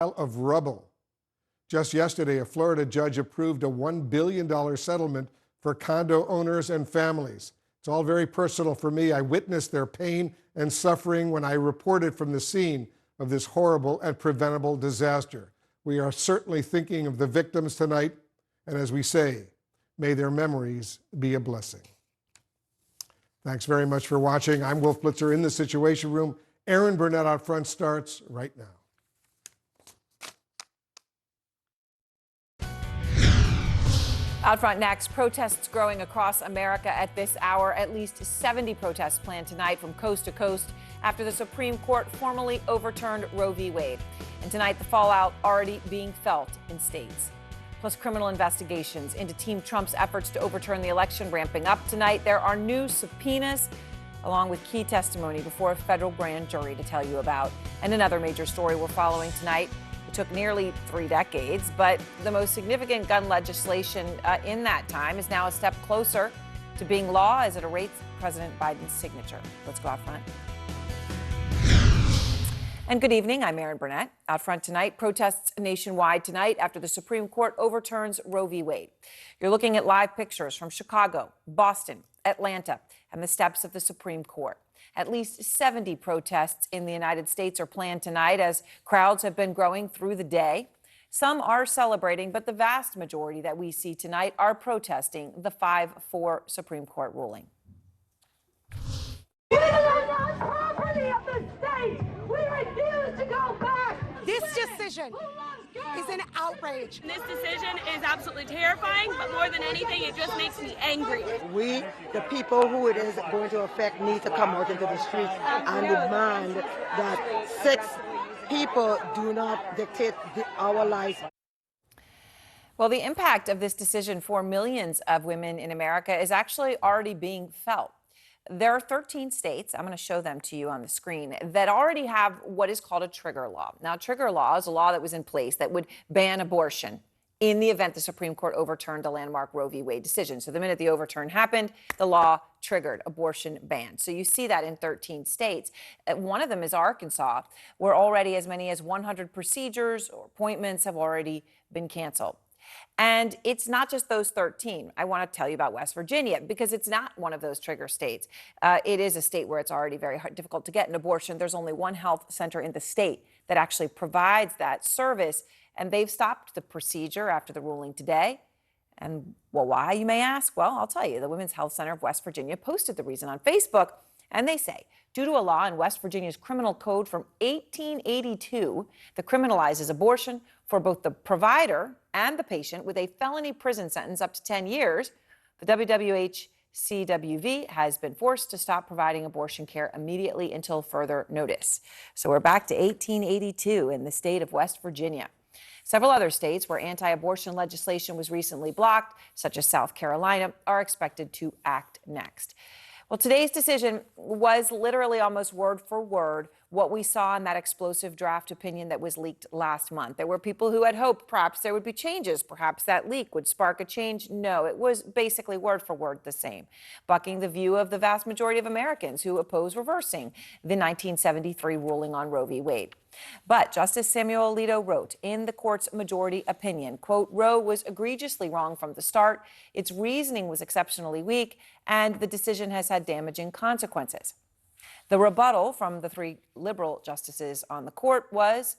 Of rubble. Just yesterday, a Florida judge approved a $1 billion settlement for condo owners and families. It's all very personal for me. I witnessed their pain and suffering when I reported from the scene of this horrible and preventable disaster. We are certainly thinking of the victims tonight, and as we say, may their memories be a blessing. Thanks very much for watching. I'm Wolf Blitzer in the Situation Room. Erin Burnett out front starts right now. Out front next, protests growing across America at this hour. At least 70 protests planned tonight from coast to coast after the Supreme Court formally overturned Roe v. Wade. And tonight, the fallout already being felt in states. Plus, criminal investigations into Team Trump's efforts to overturn the election ramping up tonight. There are new subpoenas, along with key testimony before a federal grand jury to tell you about. And another major story we're following tonight. It took nearly 3 decades, but the most significant gun legislation in that time is now a step closer to being law as it awaits President Biden's signature. Let's go out front. And good evening. I'm Erin Burnett. Out front tonight, protests nationwide tonight after the Supreme Court overturns Roe v. Wade. You're looking at live pictures from Chicago, Boston, Atlanta, and the steps of the Supreme Court. At least 70 protests in the United States are planned tonight as crowds have been growing through the day. Some are celebrating, but the vast majority that we see tonight are protesting the 5-4 Supreme Court ruling. We are not property of the state. We refuse to go back. This decision is an outrage. This decision is absolutely terrifying, but more than anything, it just makes me angry. We, the people who it is going to affect, need to come out into the streets and demand that 6 people do not dictate our lives. Well, the impact of this decision for millions of women in America is actually already being felt. There are 13 states, I'm going to show them to you on the screen, that already have what is called a trigger law. Now, a trigger law is a law that was in place that would ban abortion in the event the Supreme Court overturned a landmark Roe v. Wade decision. So the minute the overturn happened, the law triggered abortion ban. So you see that in 13 states. One of them is Arkansas, where already as many as 100 procedures or appointments have already been canceled. And it's not just those 13. I want to tell you about West Virginia because it's not one of those trigger states. It is a state where it's already very difficult to get an abortion. There's only one health center in the state that actually provides that service, and they've stopped the procedure after the ruling today. And, well, why, you may ask? Well, I'll tell you. The Women's Health Center of West Virginia posted the reason on Facebook, and they say, due to a law in West Virginia's criminal code from 1882 that criminalizes abortion for both the provider and the patient with a felony prison sentence up to 10 years, the WWH-CWV has been forced to stop providing abortion care immediately until further notice. So we're back to 1882 in the state of West Virginia. Several other states where anti-abortion legislation was recently blocked, such as South Carolina, are expected to act next. Well, today's decision was literally almost word for word what we saw in that explosive draft opinion that was leaked last month. There were people who had hoped perhaps there would be changes. Perhaps that leak would spark a change. No, it was basically word for word the same, bucking the view of the vast majority of Americans who oppose reversing the 1973 ruling on Roe v. Wade. But Justice Samuel Alito wrote in the court's majority opinion, quote, Roe was egregiously wrong from the start. Its reasoning was exceptionally weak, and the decision has had damaging consequences. The rebuttal from the 3 liberal justices on the court was,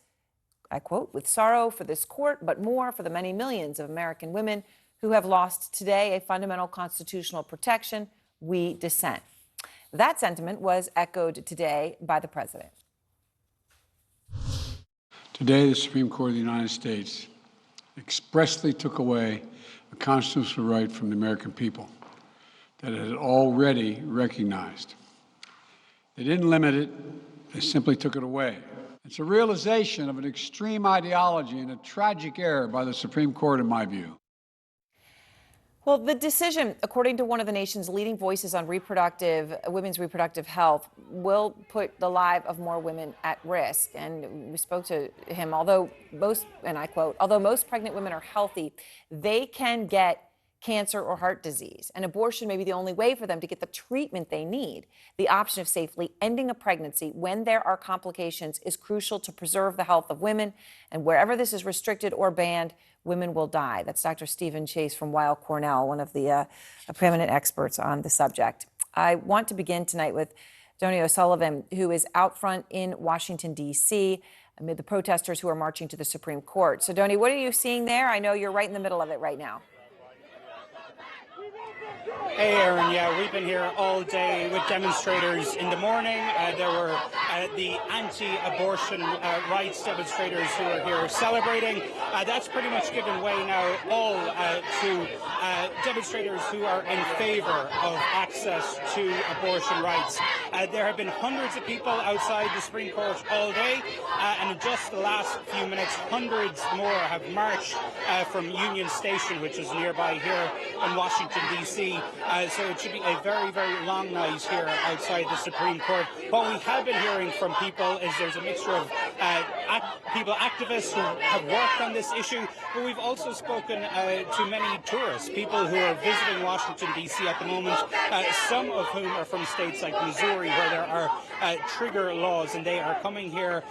I quote, with sorrow for this court, but more for the many millions of American women who have lost today a fundamental constitutional protection, we dissent. That sentiment was echoed today by the president. Today, the Supreme Court of the United States expressly took away a constitutional right from the American people that it had already recognized. They didn't limit it, they simply took it away. It's a realization of an extreme ideology and a tragic error by the Supreme Court, in my view. Well, the decision, according to one of the nation's leading voices on women's reproductive health, will put the lives of more women at risk. And we spoke to him, although most, and I quote, although most pregnant women are healthy, they can get cancer, or heart disease. And abortion may be the only way for them to get the treatment they need. The option of safely ending a pregnancy when there are complications is crucial to preserve the health of women. And wherever this is restricted or banned, women will die. That's Dr. Stephen Chase from Weill Cornell, one of the preeminent experts on the subject. I want to begin tonight with Donie O'Sullivan, who is out front in Washington, D.C., amid the protesters who are marching to the Supreme Court. So, Donie, what are you seeing there? I know you're right in the middle of it right now. Hey, Aaron. Yeah, we've been here all day with demonstrators in the morning. There were the anti-abortion rights demonstrators who are here celebrating. That's pretty much given way now all to demonstrators who are in favor of access to abortion rights. There have been hundreds of people outside the Supreme Court all day, and in just the last few minutes, hundreds more have marched from Union Station, which is nearby here in Washington, D.C. So it should be a very, very long night here outside the Supreme Court. What we have been hearing from people is there's a mixture of people, activists who have worked on this issue, but we've also spoken to many tourists, people who are visiting Washington, D.C. at the moment, some of whom are from states like Missouri, where there are trigger laws, and they are coming here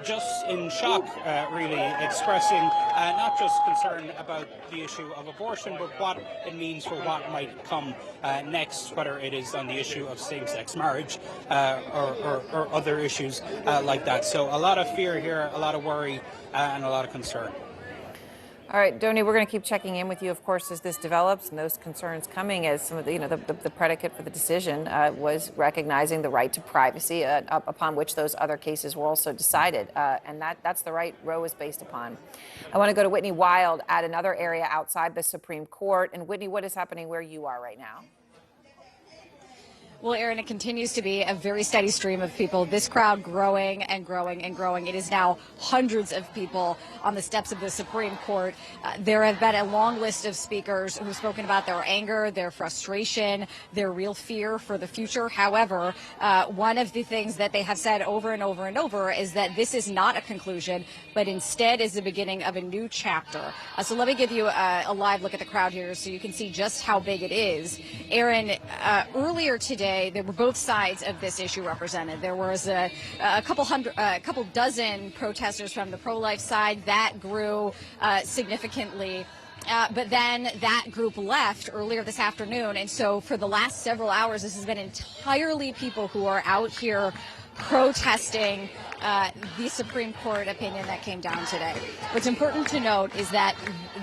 just in shock, really, expressing not just concern about the issue of abortion, but what it means for what might come next, whether it is on the issue of same-sex marriage or other issues like that. So a lot of fear here, a lot of worry, and a lot of concern. All right, Donie, we're going to keep checking in with you, of course, as this develops and those concerns coming, as some of the, the predicate for the decision was recognizing the right to privacy, upon which those other cases were also decided, and that's the right Roe is based upon. I want to go to Whitney Wild at another area outside the Supreme Court. And Whitney, what is happening where you are right now? Well, Aaron, it continues to be a very steady stream of people. This crowd growing and growing and growing. It is now hundreds of people on the steps of the Supreme Court. There have been a long list of speakers who've spoken about their anger, their frustration, their real fear for the future. However, one of the things that they have said over and over and over is that this is not a conclusion, but instead is the beginning of a new chapter. So let me give you a live look at the crowd here so you can see just how big it is. Aaron, earlier today, there were both sides of this issue represented. There was a couple dozen protesters from the pro-life side. That grew significantly. But then that group left earlier this afternoon. And so for the last several hours, this has been entirely people who are out here protesting the Supreme Court opinion that came down today. What's important to note is that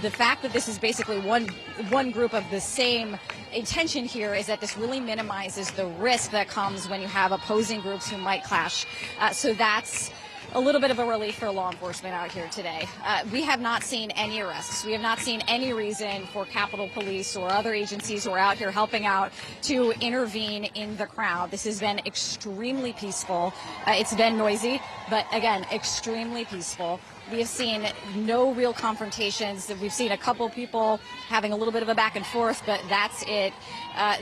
the fact that this is basically one group of the same intention here is that this really minimizes the risk that comes when you have opposing groups who might clash. So that's a little bit of a relief for law enforcement out here today. We have not seen any arrests. We have not seen any reason for Capitol Police or other agencies who are out here helping out to intervene in the crowd. This has been extremely peaceful. It's been noisy, but again, extremely peaceful. We have seen no real confrontations. We've seen a couple people having a little bit of a back and forth, but that's it.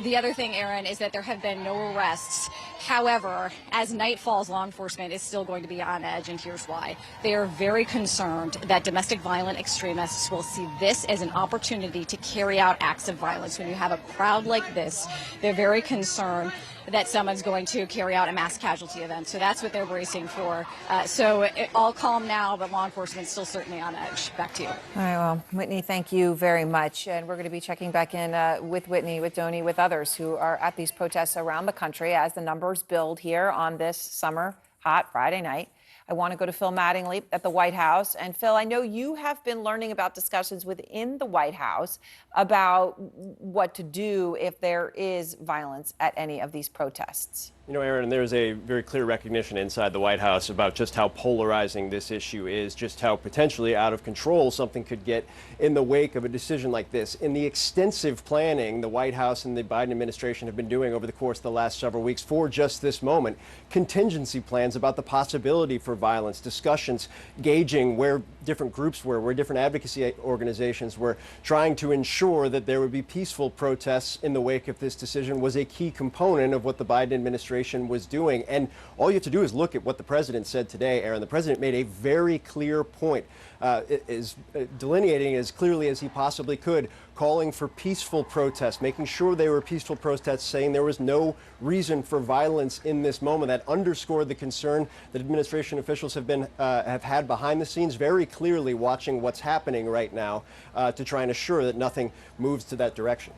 The other thing, Aaron, is that there have been no arrests. However, as night falls, law enforcement is still going to be on edge, and here's why. They are very concerned that domestic violent extremists will see this as an opportunity to carry out acts of violence. When you have a crowd like this, they're very concerned that someone's going to carry out a mass casualty event. So that's what they're bracing for. So all calm now, but law enforcement still certainly on edge. Back to you. All right, well, Whitney, thank you very much. And we're going to be checking back in with Whitney, with Donie, with others who are at these protests around the country as the numbers build here on this summer hot Friday night. I want to go to Phil Mattingly at the White House. And Phil, I know you have been learning about discussions within the White House about what to do if there is violence at any of these protests. You know, Aaron, there's a very clear recognition inside the White House about just how polarizing this issue is, just how potentially out of control something could get in the wake of a decision like this. In the extensive planning the White House and the Biden administration have been doing over the course of the last several weeks for just this moment, contingency plans about the possibility for violence, discussions gauging where different groups were, where different advocacy organizations were trying to ensure that there would be peaceful protests in the wake of this decision was a key component of what the Biden administration was doing. And all you have to do is look at what the president said today, Aaron. The president made a very clear point is delineating as clearly as he possibly could, calling for peaceful protests, making sure they were peaceful protests, saying there was no reason for violence in this moment. That underscored the concern that administration officials have had behind the scenes, very clearly watching what's happening right now to try and assure that nothing moves to that direction.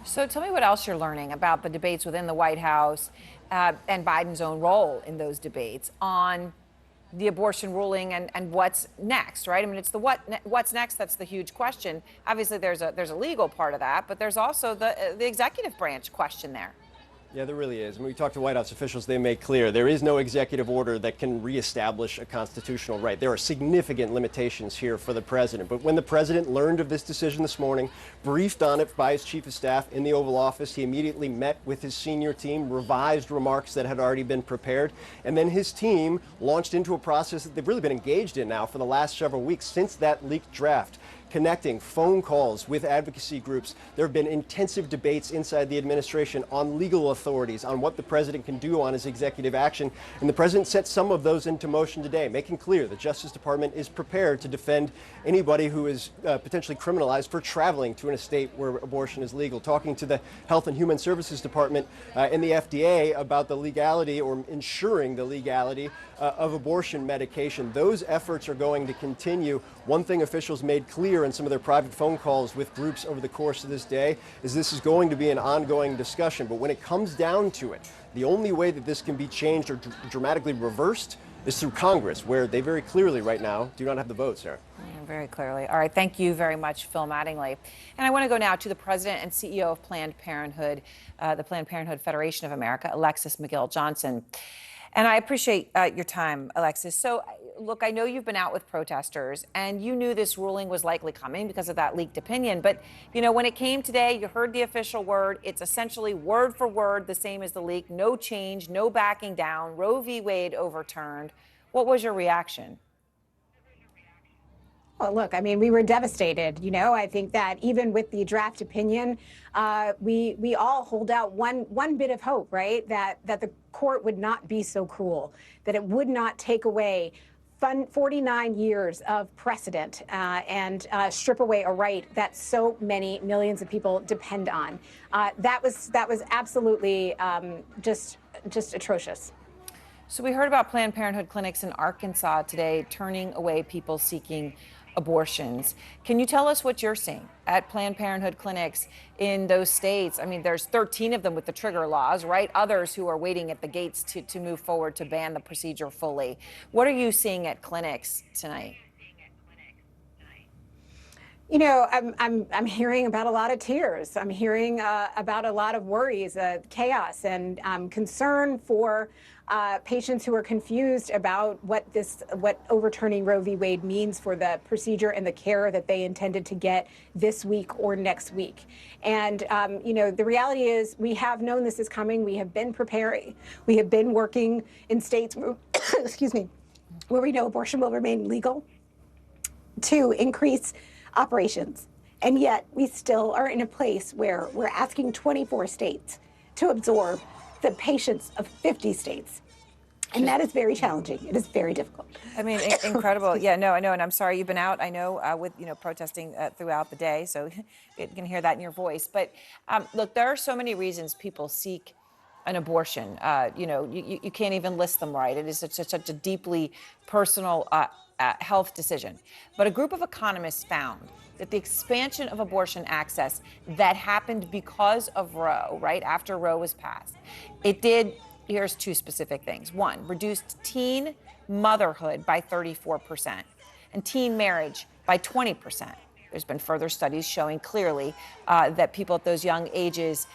So tell me what else you're learning about the debates within the White House and Biden's own role in those debates on the abortion ruling and what's next, right? I mean, it's the what's next that's the huge question. Obviously, there's a legal part of that, but there's also the executive branch question there. Yeah, there really is. When we talked to White House officials, they made clear there is no executive order that can reestablish a constitutional right. There are significant limitations here for the president. But when the president learned of this decision this morning, briefed on it by his chief of staff in the Oval Office, he immediately met with his senior team, revised remarks that had already been prepared, and then his team launched into a process that they've really been engaged in now for the last several weeks since that leaked draft. Connecting phone calls with advocacy groups. There have been intensive debates inside the administration on legal authorities, on what the president can do on his executive action. And the president set some of those into motion today, making clear the Justice Department is prepared to defend anybody who is potentially criminalized for traveling to a state where abortion is legal. Talking to the Health and Human Services Department and the FDA about the legality or ensuring the legality of abortion medication. Those efforts are going to continue. One thing officials made clear in some of their private phone calls with groups over the course of this day is this is going to be an ongoing discussion. But when it comes down to it, the only way that this can be changed or dramatically reversed is through Congress, where they very clearly right now do not have the votes, Sarah. Yeah, very clearly. All right. Thank you very much, Phil Mattingly. And I want to go now to the president and CEO of Planned Parenthood, the Planned Parenthood Federation of America, Alexis McGill Johnson. And I appreciate your time, Alexis. So, look, I know you've been out with protesters, and you knew this ruling was likely coming because of that leaked opinion. But, you know, when it came today, you heard the official word. It's essentially word for word the same as the leak. No change, no backing down. Roe v. Wade overturned. What was your reaction? Well, look, I mean, we were devastated. You know, I think that even with the draft opinion, we all hold out one bit of hope, right? That the court would not be so cruel, that it would not take away 49 years of precedent and strip away a right that so many millions of people depend on. That was absolutely just atrocious. So we heard about Planned Parenthood clinics in Arkansas today turning away people seeking abortions. Can you tell us what you're seeing at Planned Parenthood clinics in those states? I mean, there's 13 of them with the trigger laws, right? Others who are waiting at the gates to move forward to ban the procedure fully. What are you seeing at clinics tonight? You know, I'm hearing about a lot of tears. I'm hearing about a lot of worries, chaos, and concern for patients who are confused about what overturning Roe v. Wade means for the procedure and the care that they intended to get this week or next week. And you know, the reality is we have known this is coming. We have been preparing. We have been working in states where, excuse me, where we know abortion will remain legal to increase operations. And yet we still are in a place where we're asking 24 states to absorb the patients of 50 states. And that is very challenging. It is very difficult. I mean, incredible. Yeah, no, I know. And I'm sorry you've been out, I know, with, you know, protesting throughout the day. So you can hear that in your voice. But look, there are so many reasons people seek an abortion. You know, you can't even list them right. It is such a deeply personal health decision. But a group of economists found that the expansion of abortion access that happened because of Roe, right after Roe was passed, it did, here's two specific things. One, reduced teen motherhood by 34% and teen marriage by 20%. There's been further studies showing clearly that people at those young ages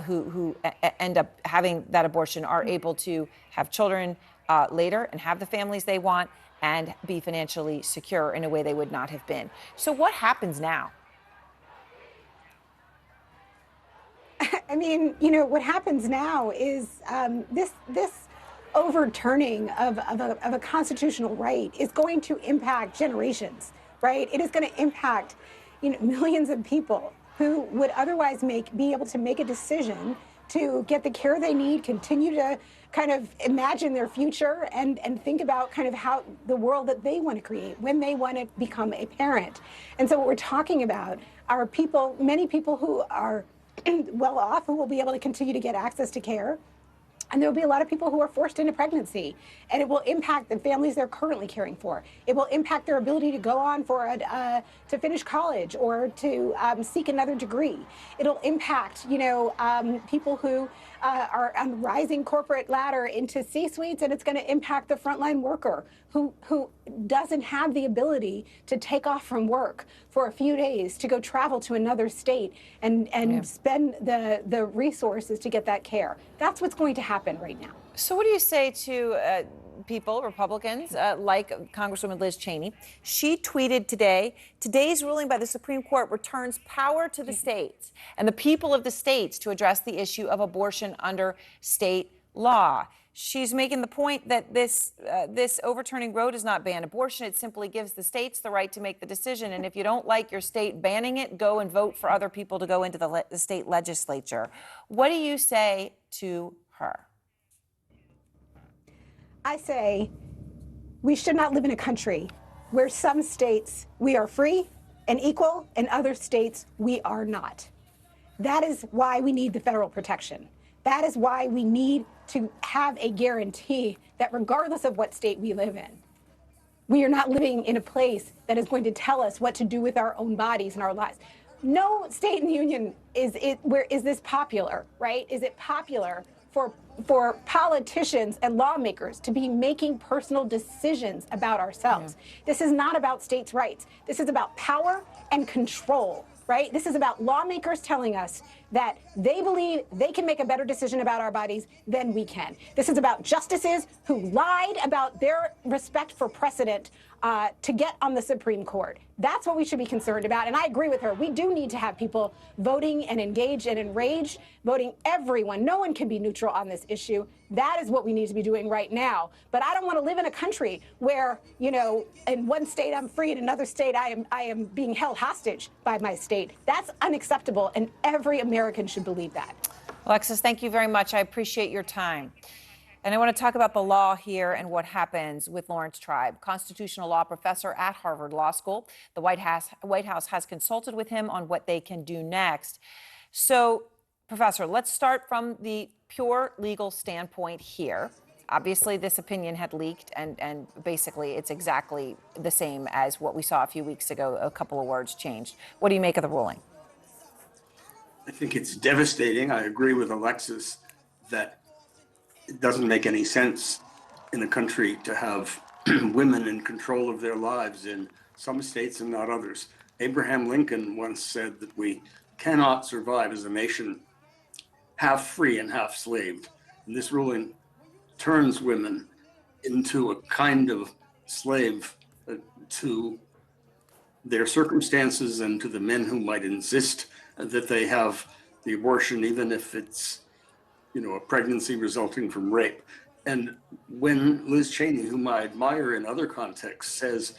who end up having that abortion are able to have children later and have the families they want and be financially secure in a way they would not have been. So what happens now? I mean, you know, what happens now is this overturning of a constitutional right is going to impact generations, right? It is going to impact, you know, millions of people who would otherwise be able to make a decision to get the care they need, continue to kind of imagine their future and think about kind of how the world that they want to create when they want to become a parent. And so what we're talking about are people, many people who are well off, who will be able to continue to get access to care. And there will be a lot of people who are forced into pregnancy, and it will impact the families they're currently caring for. It will impact their ability to go on for to finish college or to seek another degree. It'll impact, people who are on the rising corporate ladder into C-suites, and it's going to impact the frontline worker who doesn't have the ability to take off from work for a few days to go travel to another state and spend the resources to get that care. That's what's going to happen right now. So what do you say to people, Republicans, like Congresswoman Liz Cheney? She tweeted today, today's ruling by the Supreme Court returns power to the states and the people of the states to address the issue of abortion under state law. She's making the point that this overturning Roe does not ban abortion. It simply gives the states the right to make the decision. And if you don't like your state banning it, go and vote for other people to go into the state legislature. What do you say to her? I say we should not live in a country where some states we are free and equal and other states we are not. That is why we need the federal protection. That is why we need to have a guarantee that regardless of what state we live in, we are not living in a place that is going to tell us what to do with our own bodies and our lives. No state in the union is this popular, right? Is it popular for politicians and lawmakers to be making personal decisions about ourselves? This is not about states' rights. This is about power and control, right? This is about lawmakers telling us that they believe they can make a better decision about our bodies than we can. This is about justices who lied about their respect for precedent to get on the Supreme Court. That's what we should be concerned about. And I agree with her. We do need to have people voting and engaged and enraged, voting everyone. No one can be neutral on this issue. That is what we need to be doing right now. But I don't want to live in a country where, in one state I'm free, in another state I am being held hostage by my state. That's unacceptable, and every American should believe that. Alexis, thank you very much. I appreciate your time. And I want to talk about the law here and what happens with Lawrence Tribe, constitutional law professor at Harvard Law School. The White House has consulted with him on what they can do next. So, Professor, let's start from the pure legal standpoint here. Obviously, this opinion had leaked, and basically it's exactly the same as what we saw a few weeks ago. A couple of words changed. What do you make of the ruling? I think it's devastating. I agree with Alexis that it doesn't make any sense in a country to have women in control of their lives in some states and not others. Abraham Lincoln once said that we cannot survive as a nation half free and half slaved. And this ruling turns women into a kind of slave to their circumstances and to the men who might insist that they have the abortion, even if it's a pregnancy resulting from rape. And when Liz Cheney, whom I admire in other contexts, says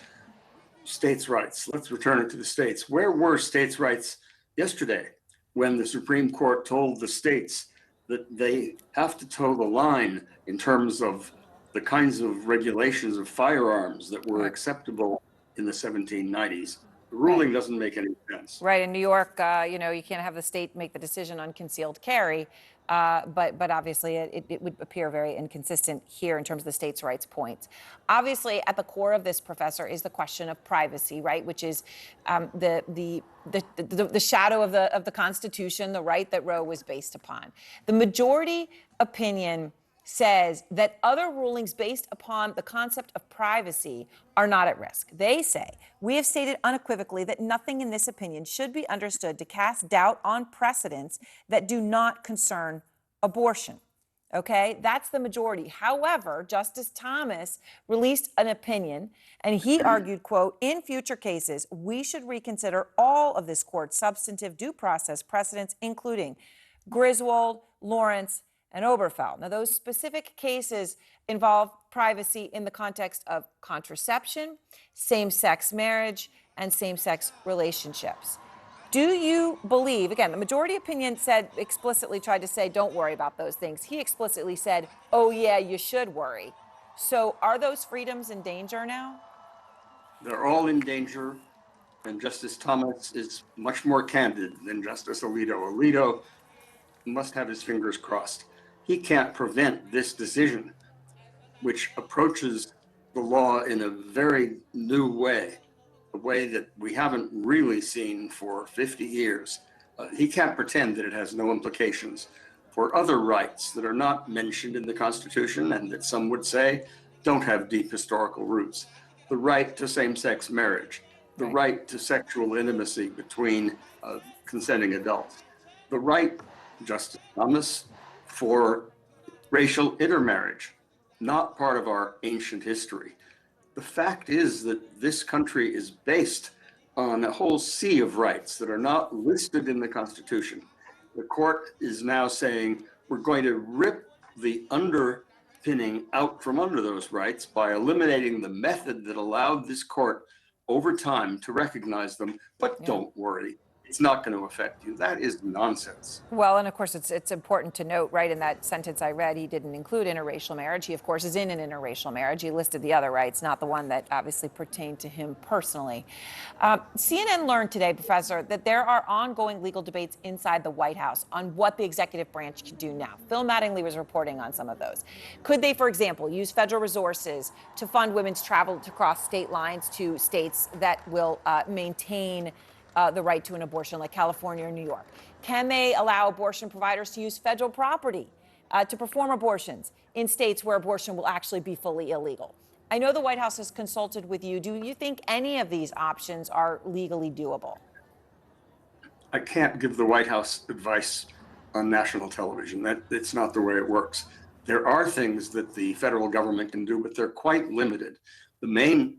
states' rights, let's return it to the states. Where were states' rights yesterday when the Supreme Court told the states that they have to toe the line in terms of the kinds of regulations of firearms that were acceptable in the 1790s? The ruling doesn't make any sense. Right. In New York, you can't have the state make the decision on concealed carry. But obviously, it would appear very inconsistent here in terms of the states' rights points. Obviously, at the core of this, Professor, is the question of privacy, right? Which is the shadow of the Constitution, the right that Roe was based upon. The majority opinion says that other rulings based upon the concept of privacy are not at risk. They say, we have stated unequivocally that nothing in this opinion should be understood to cast doubt on precedents that do not concern abortion. Okay, that's the majority. However, Justice Thomas released an opinion, and he argued, quote, in future cases, we should reconsider all of this court's substantive due process precedents, including Griswold, Lawrence, and Obergefell. Now, those specific cases involve privacy in the context of contraception, same-sex marriage, and same-sex relationships. Do you believe, again, the majority opinion said, explicitly tried to say, don't worry about those things. He explicitly said, oh, yeah, you should worry. So are those freedoms in danger now? They're all in danger, and Justice Thomas is much more candid than Justice Alito. Alito must have his fingers crossed. He can't prevent this decision, which approaches the law in a very new way, a way that we haven't really seen for 50 years. He can't pretend that it has no implications for other rights that are not mentioned in the Constitution and that some would say don't have deep historical roots. The right to same-sex marriage, the right to sexual intimacy between consenting adults, the right, Justice Thomas, for racial intermarriage, not part of our ancient history. The fact is that this country is based on a whole sea of rights that are not listed in the Constitution. The court is now saying we're going to rip the underpinning out from under those rights by eliminating the method that allowed this court over time to recognize them. But don't worry, it's not going to affect you. That is nonsense. Well, and of course, it's important to note, right, in that sentence I read, he didn't include interracial marriage. He, of course, is in an interracial marriage. He listed the other rights, not the one that obviously pertained to him personally. CNN learned today, Professor, that there are ongoing legal debates inside the White House on what the executive branch can do now. Phil Mattingly was reporting on some of those. Could they, for example, use federal resources to fund women's travel to cross state lines to states that will maintain the right to an abortion, like California or New York? Can they allow abortion providers to use federal property to perform abortions in states where abortion will actually be fully illegal? I know the White House has consulted with you. Do you think any of these options are legally doable? I can't give the White House advice on national television. It's not the way it works. There are things that the federal government can do, but they're quite limited. The main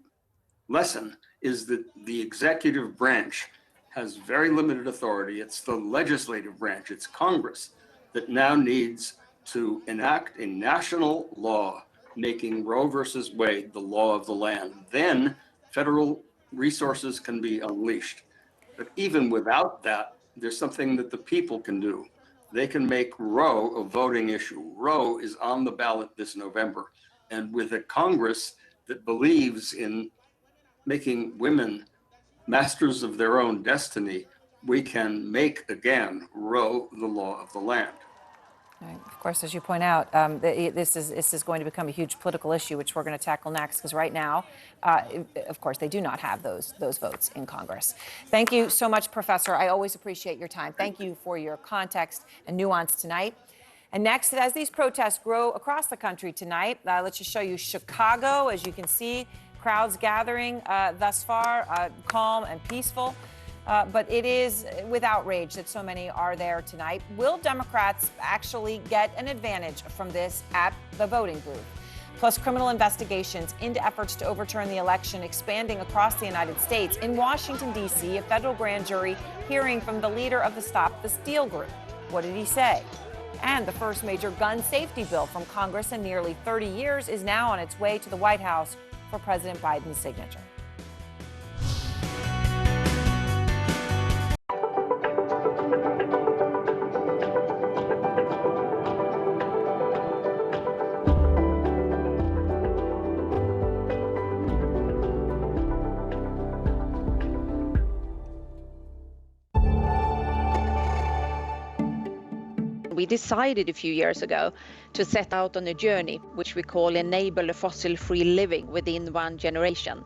lesson is that the executive branch has very limited authority. It's the legislative branch, it's Congress, that now needs to enact a national law making Roe versus Wade the law of the land. Then federal resources can be unleashed. But even without that, there's something that the people can do. They can make Roe a voting issue. Roe is on the ballot this November. And with a Congress that believes in making women masters of their own destiny, we can make again Roe the law of the land. Right. Of course, as you point out, this is going to become a huge political issue, which we're going to tackle next, because right now, of course, they do not have those votes in Congress. Thank you so much, Professor. I always appreciate your time. Thank you for your context and nuance tonight. And next, as these protests grow across the country tonight, let's just show you Chicago. As you can see, crowds gathering thus far, calm and peaceful. But it is with outrage that so many are there tonight. Will Democrats actually get an advantage from this at the voting booth? Plus, criminal investigations into efforts to overturn the election expanding across the United States. In Washington, D.C., a federal grand jury hearing from the leader of the Stop the Steal group. What did he say? And the first major gun safety bill from Congress in nearly 30 years is now on its way to the White House for President Biden's signature. We decided a few years ago to set out on a journey which we call Enable a Fossil-Free Living Within One Generation.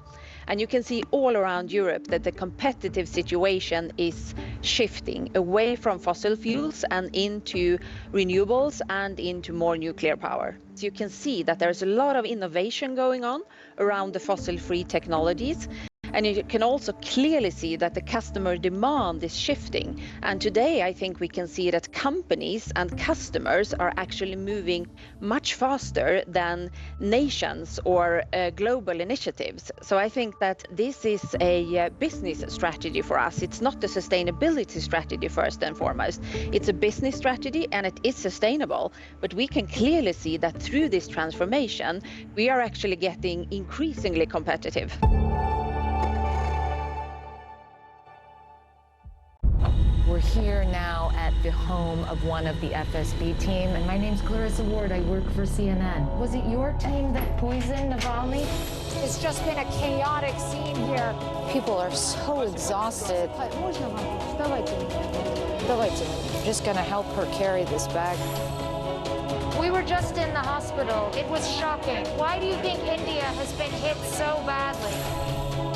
And you can see all around Europe that the competitive situation is shifting away from fossil fuels and into renewables and into more nuclear power. So you can see that there's a lot of innovation going on around the fossil-free technologies. And you can also clearly see that the customer demand is shifting. And today, I think we can see that companies and customers are actually moving much faster than nations or global initiatives. So I think that this is a business strategy for us. It's not a sustainability strategy first and foremost. It's a business strategy and it is sustainable. But we can clearly see that through this transformation, we are actually getting increasingly competitive. here now at the home of one of the FSB team, and my name's Clarissa Ward. I work for CNN. Was it your team that poisoned Navalny? It's just been a chaotic scene here. People are so exhausted. I'm just gonna help her carry this bag. We were just in the hospital. It was shocking. Why do you think India has been hit so badly?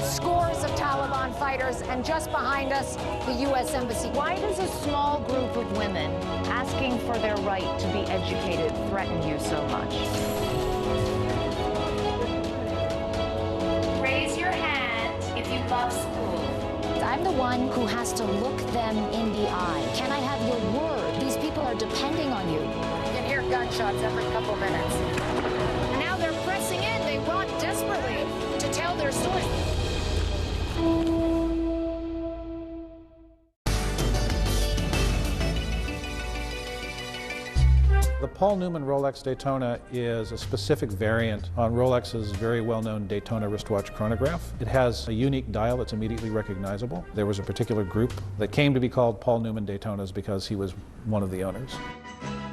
Scores of Taliban fighters, and just behind us, the U.S. Embassy. Why does a small group of women asking for their right to be educated threaten you so much? Raise your hand if you love school. I'm the one who has to look them in the eye. Can I have your word? These people are depending on you. You can hear gunshots every couple minutes. And now they're pressing in. They want desperately to tell their story. The Paul Newman Rolex Daytona is a specific variant on Rolex's very well-known Daytona wristwatch chronograph. It has a unique dial that's immediately recognizable. There was a particular group that came to be called Paul Newman Daytonas because he was one of the owners.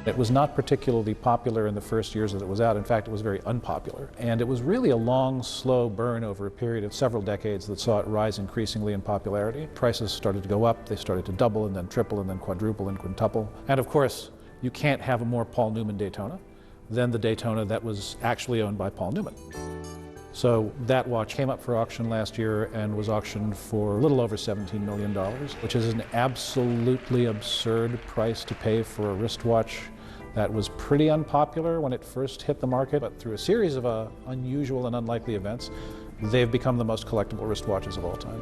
It was not particularly popular in the first years that it was out. In fact, it was very unpopular. And it was really a long, slow burn over a period of several decades that saw it rise increasingly in popularity. Prices started to go up, they started to double and then triple and then quadruple and quintuple. And of course, you can't have a more Paul Newman Daytona than the Daytona that was actually owned by Paul Newman. So that watch came up for auction last year and was auctioned for a little over $17 million, which is an absolutely absurd price to pay for a wristwatch that was pretty unpopular when it first hit the market, but through a series of unusual and unlikely events, they've become the most collectible wristwatches of all time.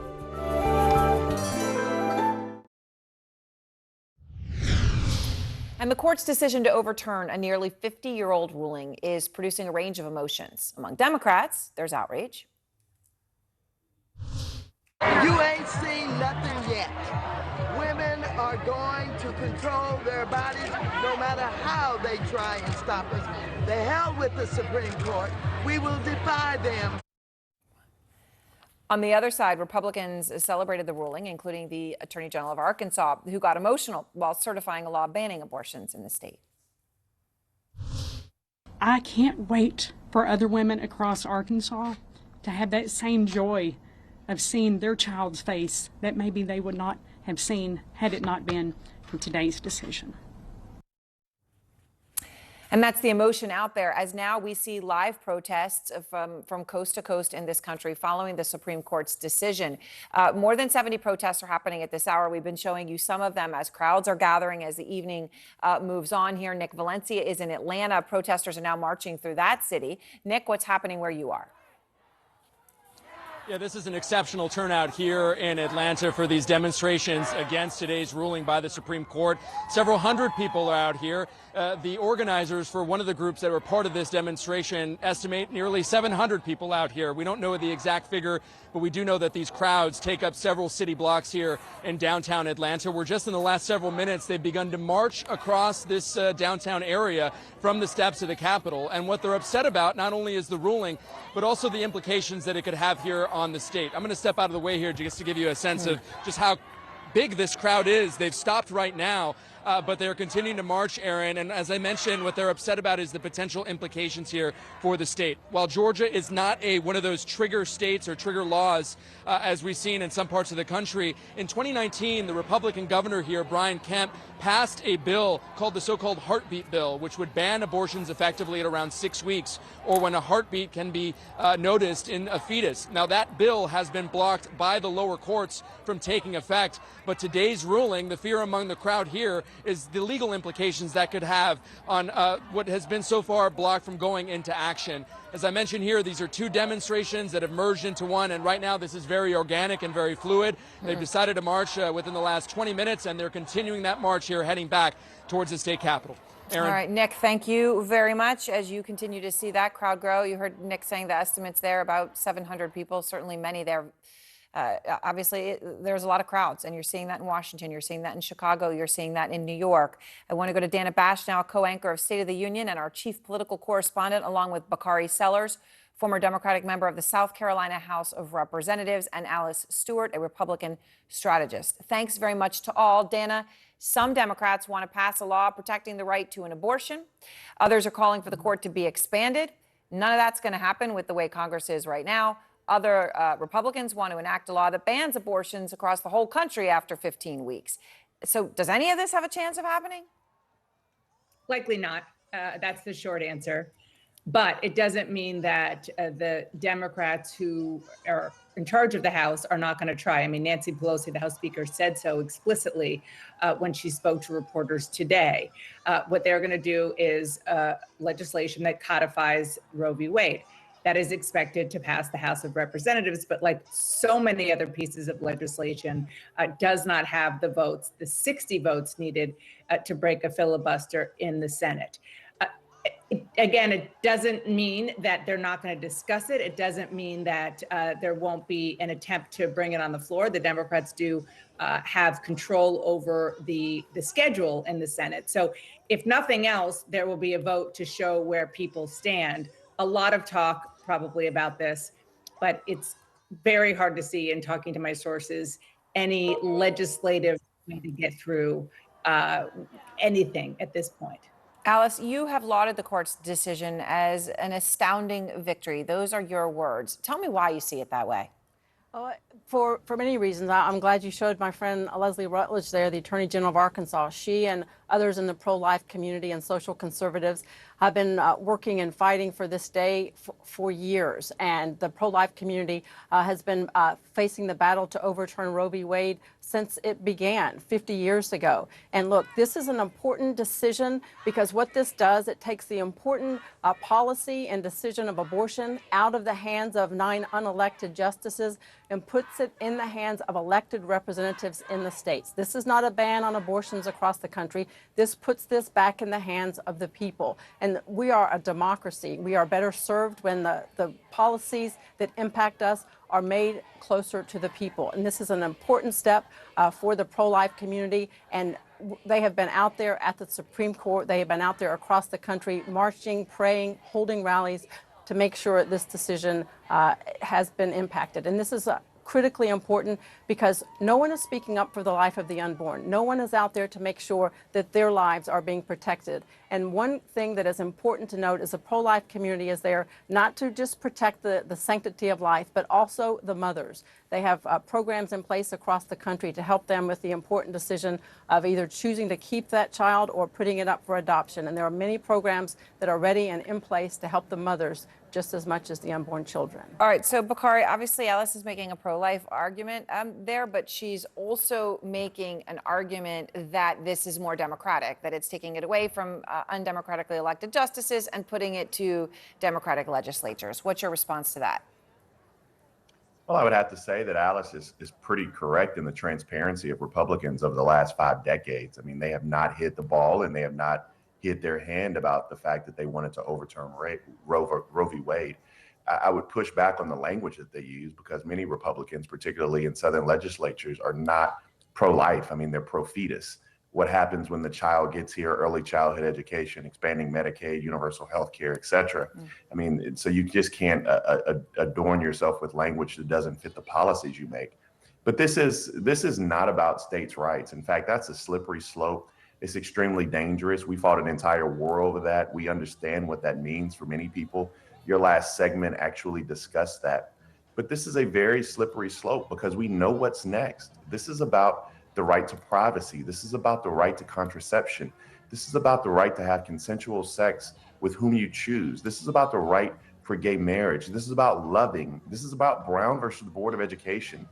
And the court's decision to overturn a nearly 50-year-old ruling is producing a range of emotions. Among Democrats, there's outrage. You ain't seen nothing yet. Women are going to control their bodies no matter how they try and stop us. The hell with the Supreme Court. We will defy them. On the other side, Republicans celebrated the ruling, including the Attorney General of Arkansas, who got emotional while certifying a law banning abortions in the state. I can't wait for other women across Arkansas to have that same joy of seeing their child's face that maybe they would not have seen had it not been for today's decision. And that's the emotion out there, as now we see live protests from coast to coast in this country following the Supreme Court's decision. More than 70 protests are happening at this hour. We've been showing you some of them as crowds are gathering as the evening moves on here. Nick Valencia is in Atlanta. Protesters are now marching through that city. Nick, what's happening where you are? Yeah, this is an exceptional turnout here in Atlanta for these demonstrations against today's ruling by the Supreme Court. Several hundred people are out here. The organizers for one of the groups that were part of this demonstration estimate nearly 700 people out here. We don't know the exact figure, but we do know that these crowds take up several city blocks here in downtown Atlanta, where just in the last several minutes they've begun to march across this downtown area from the steps of the Capitol. And what they're upset about not only is the ruling, but also the implications that it could have here on the state. I'm going to step out of the way here just to give you a sense of just how big this crowd is. They've stopped right now, but they're continuing to march, Aaron. And as I mentioned, what they're upset about is the potential implications here for the state. While Georgia is not one of those trigger states or trigger laws, as we've seen in some parts of the country, in 2019, the Republican governor here, Brian Kemp, passed a bill called the so-called heartbeat bill, which would ban abortions effectively at around 6 weeks, or when a heartbeat can be noticed in a fetus. Now, that bill has been blocked by the lower courts from taking effect, but today's ruling, the fear among the crowd here, is the legal implications that could have on what has been so far blocked from going into action. As I mentioned here, these are two demonstrations that have merged into one, and right now this is very organic and very fluid. They've decided to march within the last 20 minutes, and they're continuing that march here, heading back towards the state capitol. Aaron. All right, Nick, thank you very much. As you continue to see that crowd grow, you heard Nick saying the estimates there, about 700 people, certainly many there. Obviously, there's a lot of crowds, and you're seeing that in Washington, you're seeing that in Chicago, you're seeing that in New York. I want to go to Dana Bash now, co-anchor of State of the Union and our chief political correspondent, along with Bakari Sellers, former Democratic member of the South Carolina House of Representatives, and Alice Stewart, a Republican strategist. Thanks very much to all. Dana, some Democrats want to pass a law protecting the right to an abortion. Others are calling for the court to be expanded. None of that's going to happen with the way Congress is right now. Other Republicans want to enact a law that bans abortions across the whole country after 15 weeks. So does any of this have a chance of happening? Likely not. That's the short answer. But it doesn't mean that the Democrats who are in charge of the House are not going to try. I mean, Nancy Pelosi, the House Speaker, said so explicitly when she spoke to reporters today. What they're going to do is legislation that codifies Roe v. Wade. That is expected to pass the House of Representatives, but like so many other pieces of legislation, does not have the votes, the 60 votes needed to break a filibuster in the Senate. Again, it doesn't mean that they're not going to discuss it. It doesn't mean that there won't be an attempt to bring it on the floor. The Democrats do have control over the schedule in the Senate. So if nothing else, there will be a vote to show where people stand. A lot of talk probably about this, but it's very hard to see in talking to my sources any legislative way to get through anything at this point. Alice, you have lauded the court's decision as an astounding victory. Those are your words. Tell me why you see it that way. For many reasons. I'm glad you showed my friend Leslie Rutledge there, the Attorney General of Arkansas. She and others in the pro-life community and social conservatives have been working and fighting for this day for years. And the pro-life community has been facing the battle to overturn Roe v. Wade since it began 50 years ago. And look, this is an important decision because what this does, it takes the important policy and decision of abortion out of the hands of 9 unelected justices and puts it in the hands of elected representatives in the states. This is not a ban on abortions across the country. This puts this back in the hands of the people. And we are a democracy. We are better served when the policies that impact us are made closer to the people. And this is an important step for the pro-life community. And they have been out there at the Supreme Court. They have been out there across the country marching, praying, holding rallies to make sure this decision has been impacted. And this is critically important because no one is speaking up for the life of the unborn. No one is out there to make sure that their lives are being protected. And one thing that is important to note is the pro-life community is there not to just protect the sanctity of life, but also the mothers. They have programs in place across the country to help them with the important decision of either choosing to keep that child or putting it up for adoption. And there are many programs that are ready and in place to help the mothers just as much as the unborn children. All right, so Bakari, obviously Alice is making a pro-life argument there, but she's also making an argument that this is more democratic, that it's taking it away from undemocratically elected justices and putting it to Democratic legislatures. What's your response to that? Well, I would have to say that Alice is pretty correct in the transparency of Republicans over the last 5 decades. I mean, they have not hit the ball and they have not hit their hand about the fact that they wanted to overturn Roe v. Wade. I would push back on the language that they use because many Republicans, particularly in Southern legislatures, are not pro-life. I mean, they're pro-fetus. What happens when the child gets here, early childhood education, expanding Medicaid, universal health care, et cetera. I mean, so you just can't adorn yourself with language that doesn't fit the policies you make. But this is not about states' rights. In fact, that's a slippery slope. It's extremely dangerous. We fought an entire war over that. We understand what that means for many people. Your last segment actually discussed that. But this is a very slippery slope because we know what's next. This is about the right to privacy. This is about the right to contraception. This is about the right to have consensual sex with whom you choose. This is about the right for gay marriage. This is about loving. This is about Brown versus the Board of Education.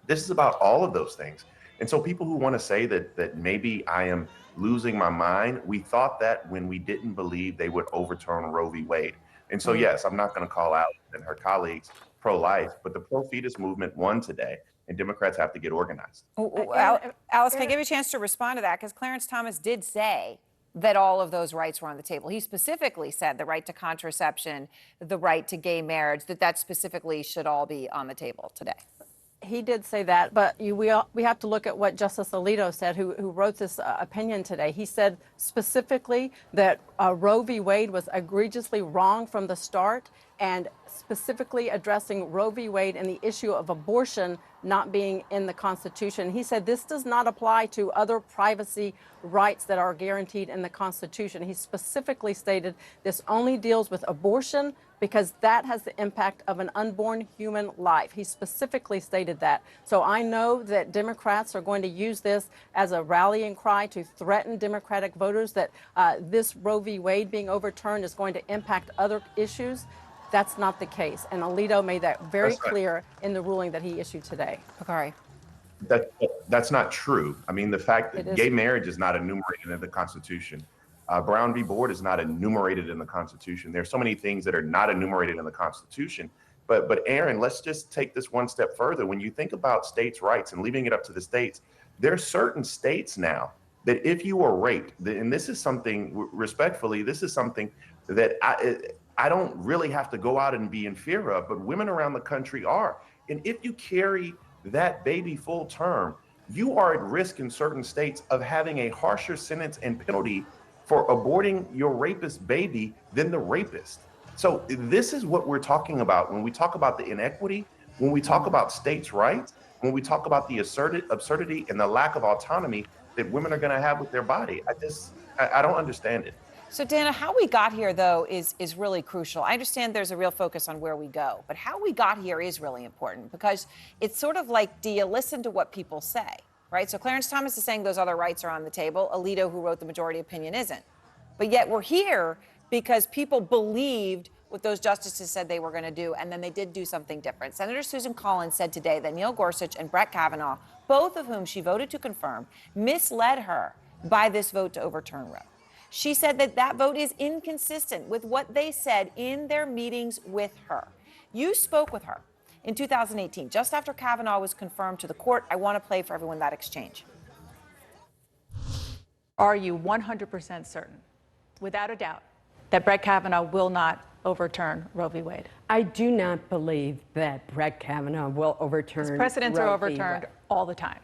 This is about all of those things. And so people who want to say that maybe I am losing my mind, we thought that when we didn't believe they would overturn Roe v. Wade. And so, yes, I'm not going to call out and her colleagues pro-life, but the pro-fetus movement won today. And Democrats have to get organized. Alice, can I give you a chance to respond to that? Because Clarence Thomas did say that all of those rights were on the table. He specifically said the right to contraception, the right to gay marriage, that specifically should all be on the table today. He did say that, but we have to look at what Justice Alito said, who wrote this opinion today. He said specifically that Roe v. Wade was egregiously wrong from the start, and specifically addressing Roe v. Wade and the issue of abortion not being in the Constitution. He said this does not apply to other privacy rights that are guaranteed in the Constitution. He specifically stated this only deals with abortion because that has the impact of an unborn human life. He specifically stated that. So I know that Democrats are going to use this as a rallying cry to threaten Democratic voters that this Roe v. Wade being overturned is going to impact other issues. That's not the case. And Alito made that very clear in the ruling that he issued today. Bakari. That's not true. I mean, the fact that gay marriage is not enumerated in the Constitution. Brown v. Board is not enumerated in the Constitution. There's so many things that are not enumerated in the Constitution. But Aaron, let's just take this one step further. When you think about states' rights and leaving it up to the states, there are certain states now that if you are raped, and this is something, respectfully, this is something that I don't really have to go out and be in fear of, but women around the country are. And if you carry that baby full term, you are at risk in certain states of having a harsher sentence and penalty for aborting your rapist baby than the rapist. So this is what we're talking about when we talk about the inequity, when we talk about states' rights, when we talk about the absurdity and the lack of autonomy that women are going to have with their body. I don't understand it. So, Dana, how we got here, though, is really crucial. I understand there's a real focus on where we go, but how we got here is really important because it's sort of like, do you listen to what people say, right? So Clarence Thomas is saying those other rights are on the table. Alito, who wrote the majority opinion, isn't. But yet we're here because people believed what those justices said they were going to do, and then they did do something different. Senator Susan Collins said today that Neil Gorsuch and Brett Kavanaugh, both of whom she voted to confirm, misled her by this vote to overturn Roe. She said that that vote is inconsistent with what they said in their meetings with her. You spoke with her in 2018, just after Kavanaugh was confirmed to the court. I want to play for everyone that exchange. Are you 100% certain, without a doubt, that Brett Kavanaugh will not overturn Roe v. Wade? I do not believe that Brett Kavanaugh will overturn His precedents Roe are v. overturned Wade. all the time.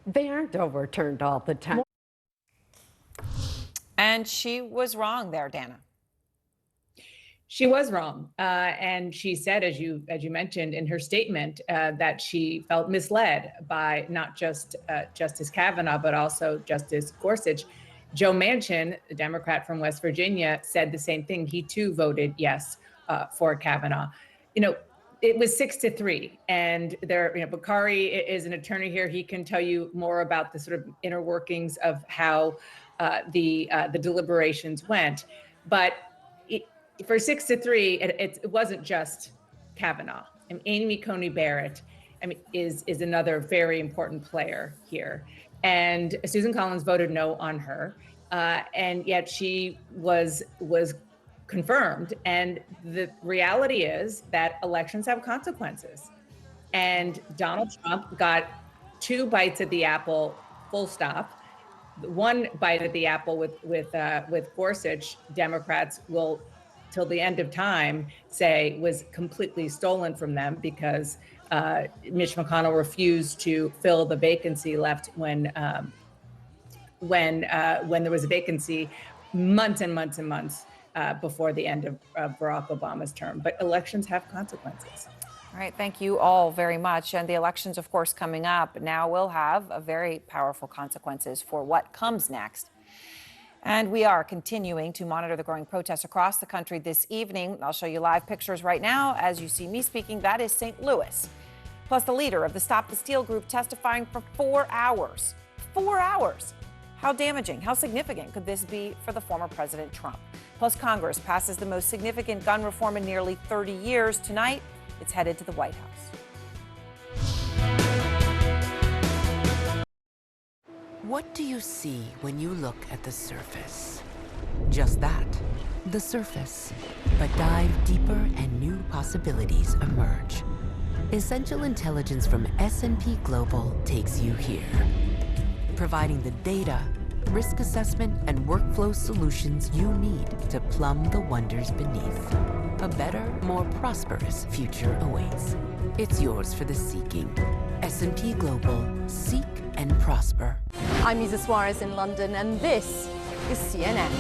They aren't overturned all the time. And she was wrong there, Dana. She was wrong, and she said, as you mentioned in her statement, that she felt misled by not just Justice Kavanaugh, but also Justice Gorsuch. Joe Manchin, the Democrat from West Virginia, said the same thing. He too voted yes for Kavanaugh. You know, it was 6-3, and there, Bakari is an attorney here. He can tell you more about the sort of inner workings of how the deliberations went, but for 6-3, it wasn't just Kavanaugh. And Amy Coney Barrett, is another very important player here. And Susan Collins voted no on her, and yet she was confirmed. And the reality is that elections have consequences. And Donald Trump got 2 bites at the apple, full stop. One bite at the apple with Gorsuch, Democrats will, till the end of time, say was completely stolen from them because Mitch McConnell refused to fill the vacancy left when there was a vacancy months and months and months before the end of Barack Obama's term. But elections have consequences. All right, thank you all very much. And the elections, of course, coming up now will have a very powerful consequences for what comes next. And we are continuing to monitor the growing protests across the country this evening. I'll show you live pictures right now as you see me speaking. That is St. Louis. Plus, the leader of the Stop the Steal group testifying for 4 hours. 4 hours. How damaging, how significant could this be for the former President Trump? Plus, Congress passes the most significant gun reform in nearly 30 years. Tonight, it's headed to the White House. What do you see when you look at the surface? Just that, the surface. But dive deeper and new possibilities emerge. Essential intelligence from S&P Global takes you here, providing the data, risk assessment, and workflow solutions you need to plumb the wonders beneath. A better, more prosperous future awaits. It's yours for the seeking. S&P Global. Seek and prosper. I'm Isa Suarez in London, and this is CNN.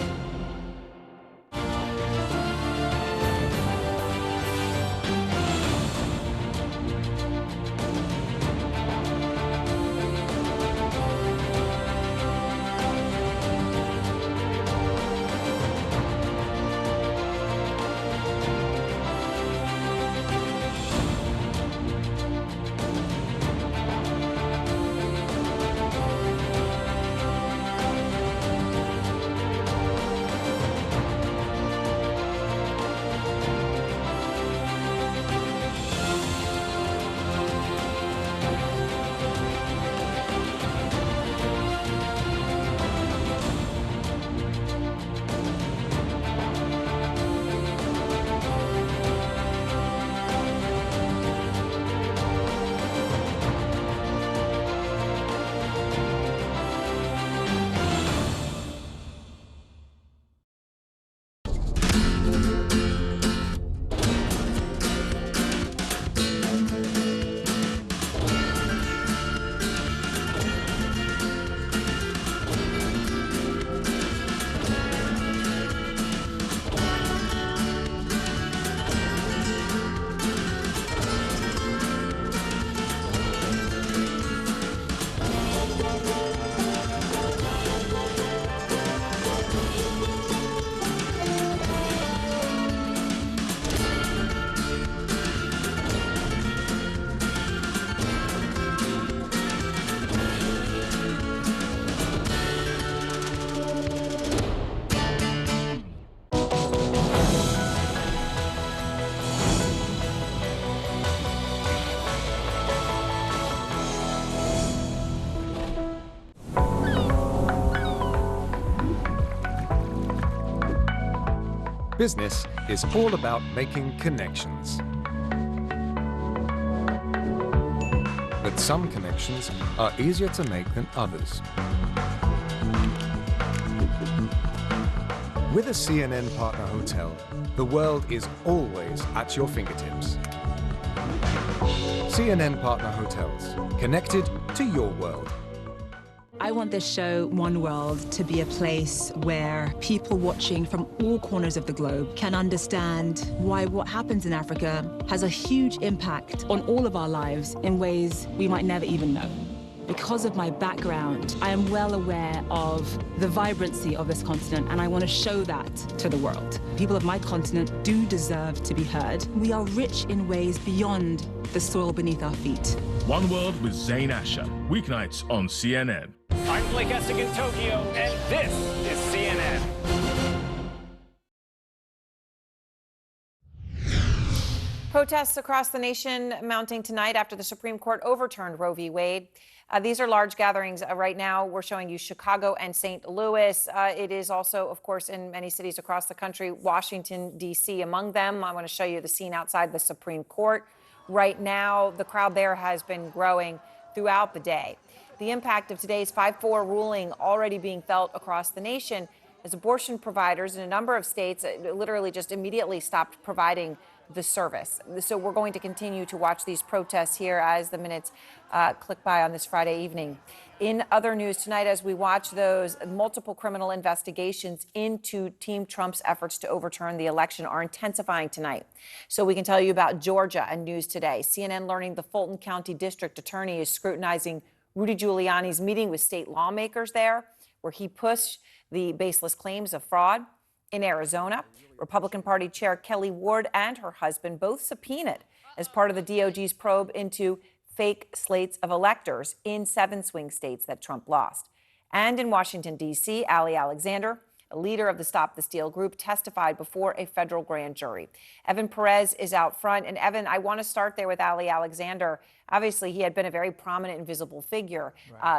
Business is all about making connections. But some connections are easier to make than others. With a CNN partner hotel, the world is always at your fingertips. CNN partner hotels, connected to your world. I want this show, One World, to be a place where people watching from all corners of the globe can understand why what happens in Africa has a huge impact on all of our lives in ways we might never even know. Because of my background, I am well aware of the vibrancy of this continent, and I want to show that to the world. People of my continent do deserve to be heard. We are rich in ways beyond the soil beneath our feet. One World with Zain Asher, weeknights on CNN. I'm Blake Essig in Tokyo, and this is CNN. Protests across the nation mounting tonight after the Supreme Court overturned Roe v. Wade. These are large gatherings. Right now, we're showing you Chicago and St. Louis. It is also, of course, in many cities across the country, Washington, D.C. among them. I want to show you the scene outside the Supreme Court. Right now, the crowd there has been growing throughout the day. The impact of today's 5-4 ruling already being felt across the nation as abortion providers in a number of states literally just immediately stopped providing the service. So we're going to continue to watch these protests here as the minutes click by on this Friday evening. In other news tonight, as we watch those multiple criminal investigations into Team Trump's efforts to overturn the election are intensifying tonight. So we can tell you about Georgia and news today. CNN learning the Fulton County District Attorney is scrutinizing Rudy Giuliani's meeting with state lawmakers there, where he pushed the baseless claims of fraud. In Arizona, Republican Party Chair Kelly Ward and her husband both subpoenaed as part of the DOJ's probe into fake slates of electors in 7 swing states that Trump lost. And in Washington, D.C., Ali Alexander, a leader of the Stop the Steal group, testified before a federal grand jury. Evan Perez is out front. And Evan, I want to start there with Ali Alexander. Obviously, he had been a very prominent and visible figure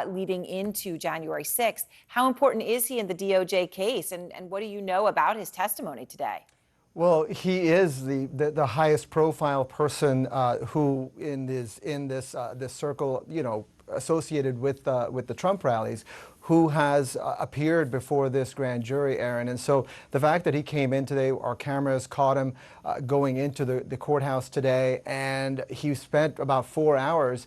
leading into January 6th. How important is he in the DOJ case? And what do you know about his testimony today? Well, he is the highest profile person who in this circle, you know, associated with the Trump rallies, who has appeared before this grand jury, Aaron. And so the fact that he came in today, our cameras caught him going into the courthouse today, and he spent about 4 hours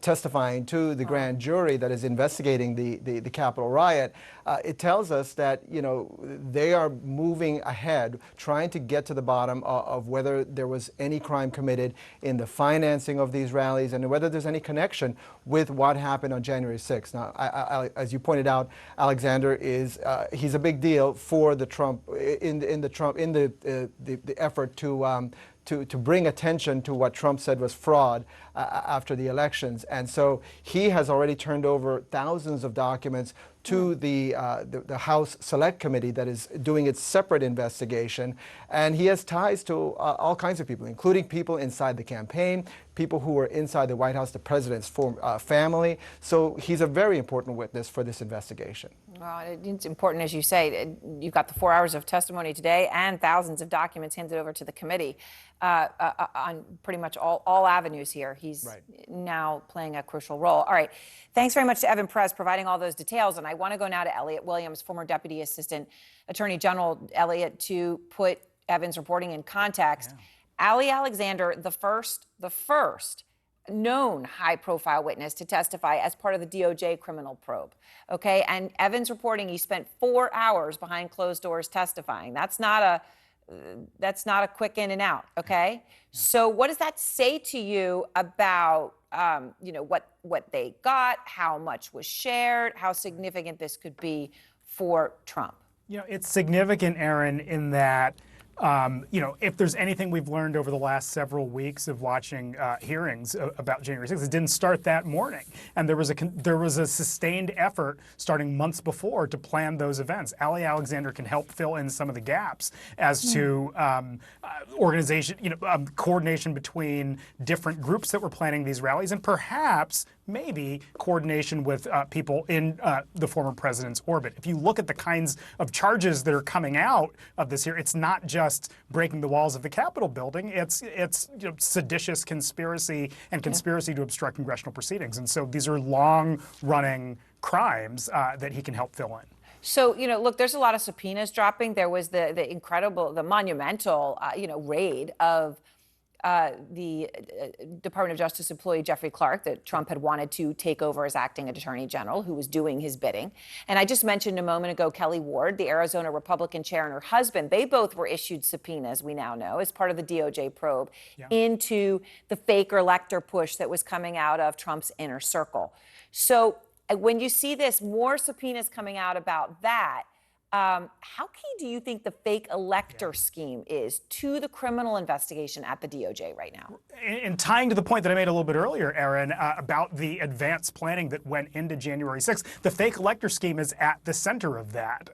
testifying to the grand jury that is investigating the Capitol riot. It tells us that, you know, they are moving ahead, trying to get to the bottom of whether there was any crime committed in the financing of these rallies and whether there's any connection with what happened on January 6th. Now, as you pointed out, Alexander is he's a big deal for the Trump in the effort to bring attention to what Trump said was fraud after the elections. And so he has already turned over thousands of documents to the House Select Committee that is doing its separate investigation. And he has ties to all kinds of people, including people inside the campaign, people who were inside the White House, the president's family. So he's a very important witness for this investigation. Well, it's important, as you say. You've got the 4 hours of testimony today and thousands of documents handed over to the committee on pretty much all avenues here. He's now playing a crucial role. All right. Thanks very much to Evan Perez providing all those details. And I want to go now to Elliot Williams, former Deputy Assistant Attorney General. Elliot, to put Evan's reporting in context, Ali Alexander, the first known high-profile witness to testify as part of the DOJ criminal probe. Okay, and Evan's reporting he spent 4 hours behind closed doors testifying. That's not a quick in and out. Okay, so what does that say to you about what they got, how much was shared, how significant this could be for Trump? You know, it's significant, Aaron, in that if there's anything we've learned over the last several weeks of watching hearings about January 6th, it didn't start that morning. And there was a sustained effort starting months before to plan those events. Ali Alexander can help fill in some of the gaps as to coordination between different groups that were planning these rallies, and perhaps maybe coordination with people in the former president's orbit. If you look at the kinds of charges that are coming out of this here, it's not just just breaking the walls of the Capitol building. It's seditious conspiracy and conspiracy to obstruct congressional proceedings. And so these are long-running crimes that he can help fill in. So, look, there's a lot of subpoenas dropping. There was the incredible, the monumental, raid of the Department of Justice employee Jeffrey Clark that Trump had wanted to take over as acting attorney general, who was doing his bidding. And I just mentioned a moment ago Kelly Ward, the Arizona Republican chair, and her husband. They both were issued subpoenas, we now know, as part of the DOJ probe into the fake elector push that was coming out of Trump's inner circle. So when you see this, more subpoenas coming out about that, how key do you think the fake elector scheme is to the criminal investigation at the DOJ right now? And tying to the point that I made a little bit earlier, Aaron, about the advanced planning that went into January 6th, the fake elector scheme is at the center of that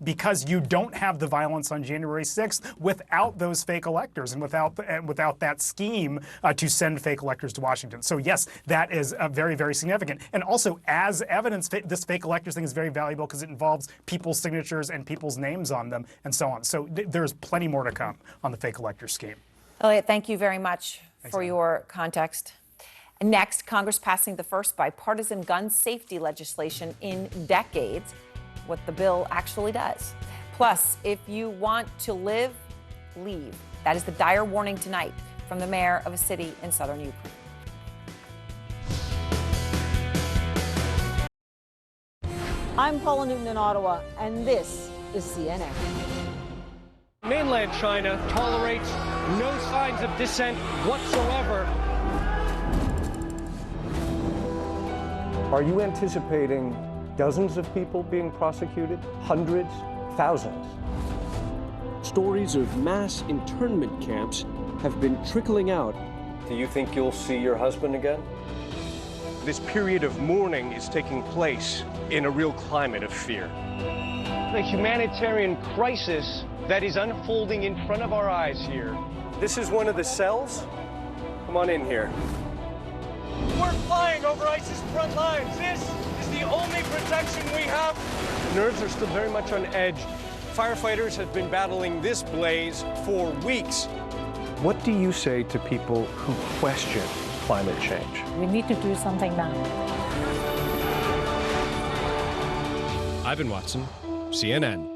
because you don't have the violence on January 6th without those fake electors and without that scheme to send fake electors to Washington. So yes, that is very, very significant. And also, as evidence, this fake electors thing is very valuable because it involves people's signatures and people's names on them and so on. So there's plenty more to come on the fake elector scheme. Elliot, thank you very much for your context. Next, Congress passing the first bipartisan gun safety legislation in decades, what the bill actually does. Plus, if you want to live, leave. That is the dire warning tonight from the mayor of a city in southern Ukraine. I'm Paula Newton in Ottawa, and this is CNN. Mainland China tolerates no signs of dissent whatsoever. Are you anticipating dozens of people being prosecuted? Hundreds? Thousands? Stories of mass internment camps have been trickling out. Do you think you'll see your husband again? This period of mourning is taking place in a real climate of fear. The humanitarian crisis that is unfolding in front of our eyes here. This is one of the cells? Come on in here. We're flying over ISIS front lines. This is the only protection we have. Nerves are still very much on edge. Firefighters have been battling this blaze for weeks. What do you say to people who question climate change? We need to do something now. Ivan Watson, CNN.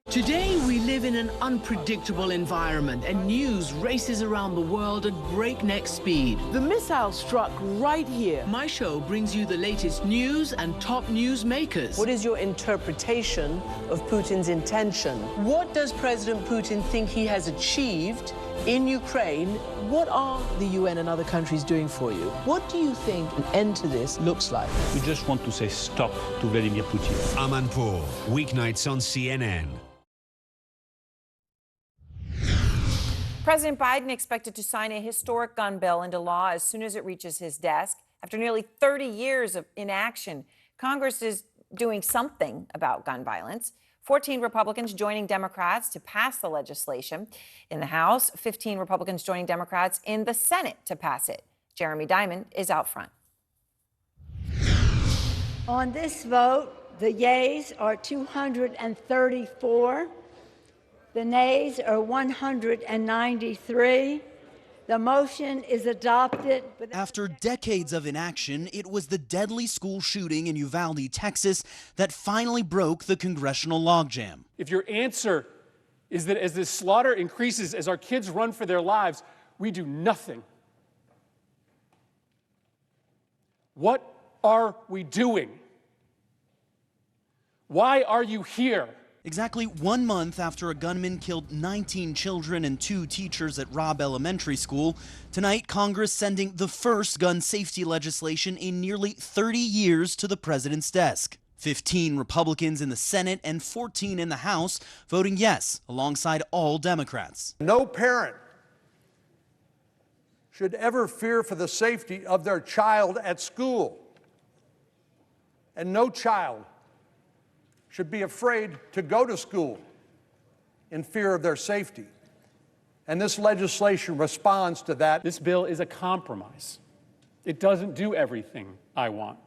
Today, we live in an unpredictable environment, and news races around the world at breakneck speed. The missile struck right here. My show brings you the latest news and top news makers. What is your interpretation of Putin's intention? What does President Putin think he has achieved in Ukraine? What are the UN and other countries doing for you? What do you think an end to this looks like? We just want to say stop to Vladimir Putin. Amanpour, weeknights on CNN. President Biden expected to sign a historic gun bill into law as soon as it reaches his desk. After nearly 30 years of inaction, Congress is doing something about gun violence. 14 Republicans joining Democrats to pass the legislation in the House, 15 Republicans joining Democrats in the Senate to pass it. Jeremy Diamond is out front. On this vote, the yeas are 234. The nays are 193. The motion is adopted. After decades of inaction, it was the deadly school shooting in Uvalde, Texas, that finally broke the congressional logjam. If your answer is that as this slaughter increases, as our kids run for their lives, we do nothing, what are we doing? Why are you here? Exactly 1 month after a gunman killed 19 children and 2 teachers at Robb Elementary School, tonight Congress sending the first gun safety legislation in nearly 30 years to the president's desk. 15 Republicans in the Senate and 14 in the House voting yes, alongside all Democrats. No parent should ever fear for the safety of their child at school. And no child should be afraid to go to school in fear of their safety. And this legislation responds to that. This bill is a compromise. It doesn't do everything I want.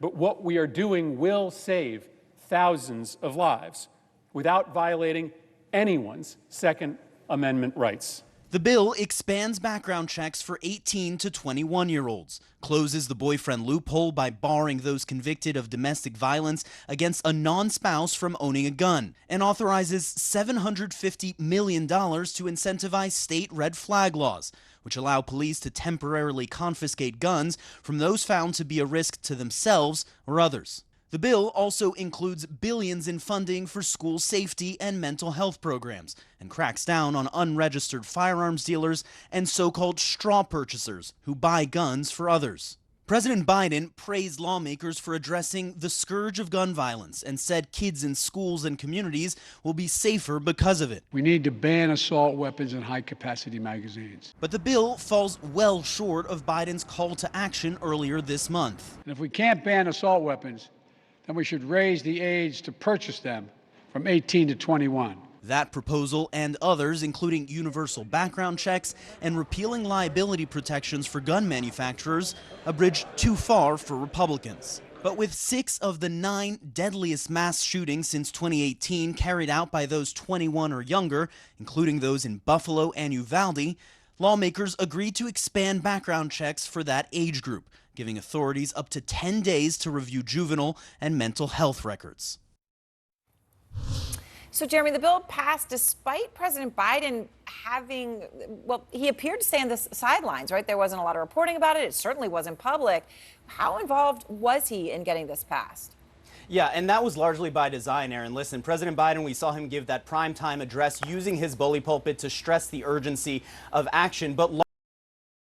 But what we are doing will save thousands of lives without violating anyone's Second Amendment rights. The bill expands background checks for 18 to 21-year-olds, closes the boyfriend loophole by barring those convicted of domestic violence against a non-spouse from owning a gun, and authorizes $750 million to incentivize state red flag laws, which allow police to temporarily confiscate guns from those found to be a risk to themselves or others. The bill also includes billions in funding for school safety and mental health programs and cracks down on unregistered firearms dealers and so-called straw purchasers who buy guns for others. President Biden praised lawmakers for addressing the scourge of gun violence and said kids in schools and communities will be safer because of it. We need to ban assault weapons and high-capacity magazines. But the bill falls well short of Biden's call to action earlier this month. And if we can't ban assault weapons, then we should raise the age to purchase them from 18 to 21. That proposal and others, including universal background checks and repealing liability protections for gun manufacturers, a bridge too far for Republicans. But with 6 of the 9 deadliest mass shootings since 2018 carried out by those 21 or younger, including those in Buffalo and Uvalde, lawmakers agreed to expand background checks for that age group, giving authorities up to 10 days to review juvenile and mental health records. So, Jeremy, the bill passed despite President Biden having, well, he appeared to stay on the sidelines, right? There wasn't a lot of reporting about it. It certainly wasn't public. How involved was he in getting this passed? Yeah, and that was largely by design, Aaron. Listen, President Biden, we saw him give that primetime address using his bully pulpit to stress the urgency of action, but